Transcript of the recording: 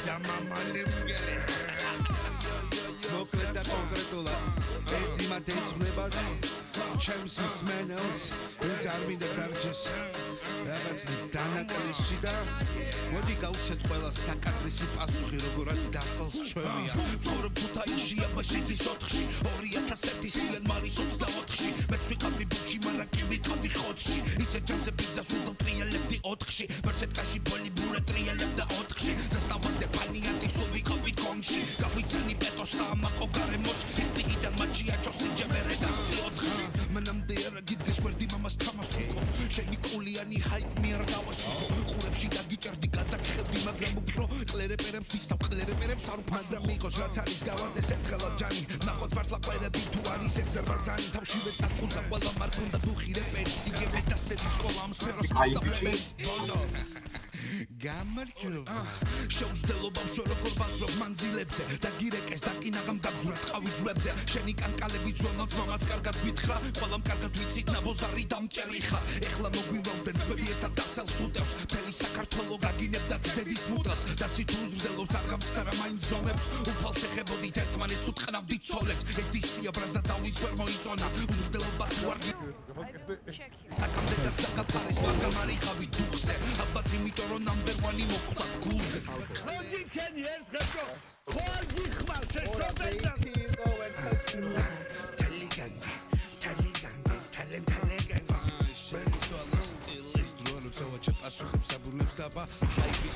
და მამალი მგელი მოკლედ და კონკრეტულად ეს იმათ ეძღვნება ჩემს მსმენელს ვინც არ მინდა დარჩეს რაღაც დანაკლისში და მოდი გავუცეთ ყველა საკადრისი პასუხი როგორაც დასალს ჩვენია ცხოვრობ ქუთაისში აბაშიძის 4-ში 2001 სიენ მარის 24-ში მეც ვიყავდი ბუქში მაგრამ კი ვიყავდი ხოთში ისე ჯამზე პიცას უნდა ტრიალებდი 4-ში ვერსეთკაში ბოლი ბურე ტრიალებდა 4-ში ზასტავაზე პანიატი სულ ვიყავი კონში გავიცანი პეტოს საამაყო გარემოში პირიდან მაჩია ჭოსი ჯებერე და 4-ში მანამდე არა გიდგეს ვერდი მამას თამასუკო შენი კულიანი ჰაიპ მიერ დავასუკო ყურებში დაგიჭერდი გადაგხებდი მაგრამ უფრო კლერეპერებს ვიცავ კლერეპერებს არ უფასო მიყოს რაც არის გავარდეს ერთხელად ჯანი ნახოთ მართლა ყვერები თუ არის ეგზერბაჟანი თავშივე წაკუზა ყველა მარქონდა დუხი რეპერი სიგებე და სედის სკოლა ამ სფეროს მასწავლებლის ბოზო გამარჯობა შევსდელობ შო როგორ ბაზრობ მანძილებზე და გირეკეს და კინაღამ გაგზურა ტყავი ძვლებზე შენი კანკალები ძველმაც მამაც კარგად გვითხრა ყველამ კარგად ვიცით ნაბოზარი დამჭერი ხარ ეხლა მოგვიმრავლდნენ ძმები ერთად დასალს უტევს მთელი საქართველო გაგინებდა დედის მუტელს და სიტუზრდელობს არგამცდარა მაინც ზომებს უფალს ეხებოდით ერთმანეთს უტყნავდით ცოლებს ეს დისია ბრაზა დავლის ვერ მოიწონა უზრდელობა თუ არ აკამდე და დაგაფარის ვარგამარიხავი დუხზე ალბათ იმიტომ რომ ნამბერ 1 მოხვდათ გულზე ხოდი ქენი ერთხელ ხოდი ხმარ შეშობენდა პასუხებს აბურლებს დაბა ჰაიპის